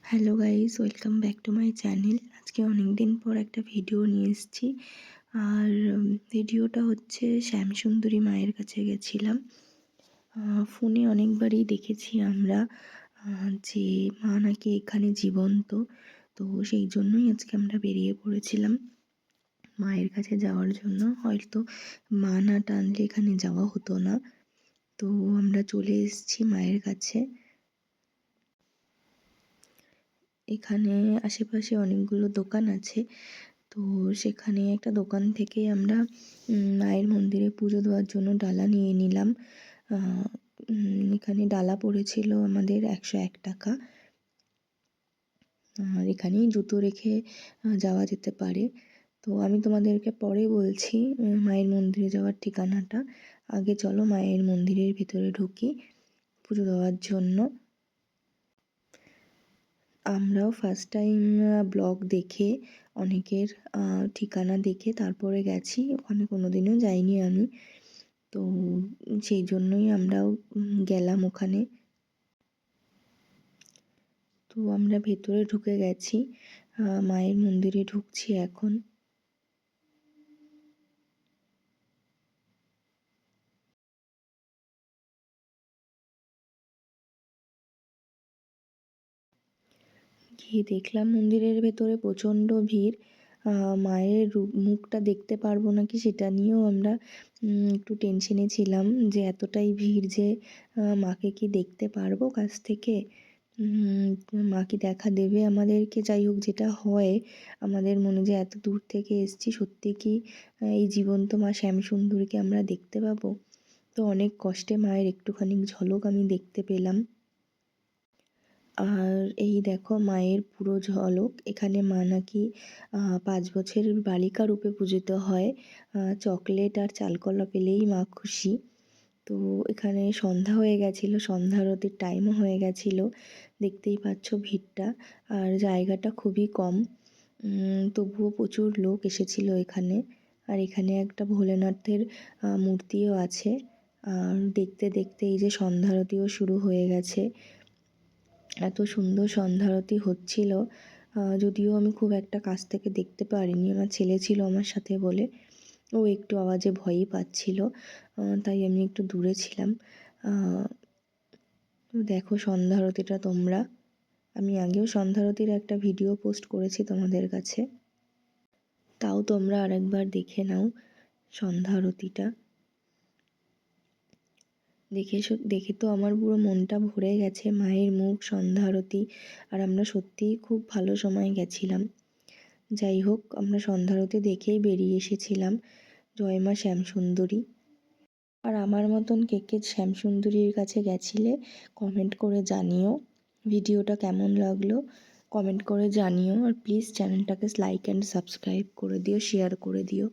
Hello guys, welcome back to my channel. আজকে অনেক দিন পর একটা ভিডিও নিয়ে এসেছি। আর ভিডিওটা হচ্ছে শ্যামসুন্দরী মায়ের কাছে গেছিলাম। ফোনে অনেকবারই দেখেছি আমরা যে মা নাকি এখানে জীবন্ত। তো সেই জন্যই আজকে আমরা বেরিয়ে পড়েছিলাম মায়ের কাছে যাওয়ার জন্য। হয়তো মা না টানলে এখানে যাওয়া হতো না। তো আমরা চলে এসেছি মায়ের কাছে। এখানে আশেপাশে অনেকগুলো দোকান আছে। তো সেখানে একটা দোকান থেকে আমরা মায়ের মন্দিরে পুজো দেওয়ার জন্য ডালা নিয়ে নিলাম। এখানে ডালা পড়েছিল আমাদের ১০১ টাকা। আর এখানেই জুতো রেখে যাওয়া যেতে পারে। তো আমি তোমাদেরকে পরে বলছি মায়ের মন্দিরে যাওয়ার ঠিকানাটা। আগে চলো মায়ের মন্দিরের ভিতরে ঢুকি পুজো দেওয়ার জন্য। আমরাও ফার্স্ট টাইম ব্লগ দেখে অনেকের ঠিকানা দেখে তারপরে গেছি। ওখানে কোনোদিনও যাইনি আমি। তো সেই জন্যই আমরাও গেলাম ওখানে। তো আমরা ভেতরে ঢুকে গেছি, মায়ের মন্দিরে ঢুকছি এখন। গিয়ে দেখলাম মন্দিরের ভেতরে প্রচণ্ড ভিড়। মায়ের মুখটা দেখতে পারবো নাকি সেটা নিয়েও আমরা একটু টেনশনে ছিলাম যে এতটাই ভিড় যে মাকে কি দেখতে পারবো কাছ থেকে, মা কি দেখা দেবে আমাদেরকে। যাই হোক, যেটা হয় আমাদের মনে যে এত দূর থেকে এসেছি, সত্যি কি এই জীবন্ত মা শ্যামসুন্দরীকে আমরা দেখতে পাবো। তো অনেক কষ্টে মায়ের একটুখানি ঝলক আমি দেখতে পেলাম। আর এই দেখো মায়ের পুরো ঝলক। এখানে মা নাকি ৫ বছরের বালিকা রূপে পূজিত হয়। চকলেট আর চালকলা পেলেই মা খুশি। তো এখানে সন্ধ্যা হয়ে গেছিলো, সন্ধ্যা আরতির টাইমও হয়ে গেছিলো। দেখতেই পাচ্ছ ভিড়টা। আর জায়গাটা খুবই কম, তবুও প্রচুর লোক এসেছিলো এখানে। আর এখানে একটা ভোলেনাথের মূর্তিও আছে। আর দেখতে দেখতে এই যে সন্ধ্যা আরতিও শুরু হয়ে গেছে। এত সুন্দর সন্ধ্যা আরতি হচ্ছিল, যদিও আমি খুব একটা কাছ থেকে দেখতে পারিনি। আমার ছেলে ছিল আমার সাথে বলে ও একটু আওয়াজে ভয়ই পাচ্ছিল, তাই আমি একটু দূরে ছিলাম। দেখো সন্ধ্যা আরতিটা তোমরা। আমি আগেও সন্ধ্যা আরতির একটা ভিডিও পোস্ট করেছি তোমাদের কাছে, তাও তোমরা আরেকবার দেখে নাও সন্ধ্যা আরতিটা। দেখে তো আমার পুরো মনটা ভরে গেছে। মায়ের মুখ, সন্ধ্যা আরতি, আর আমরা সত্যিই খুব ভালো সময় গেছিলাম। যাই হোক, আমরা সন্ধ্যা আরতি দেখেই বেরিয়ে এসেছিলাম। জয় মা শ্যামসুন্দরী। আর আমার মতন কে কে শ্যামসুন্দরীর কাছে গেছিলে কমেন্ট করে জানিও। ভিডিওটা কেমন লাগলো কমেন্ট করে জানিও। আর প্লিজ চ্যানেলটাকে লাইক অ্যান্ড সাবস্ক্রাইব করে দিও, শেয়ার করে দিও।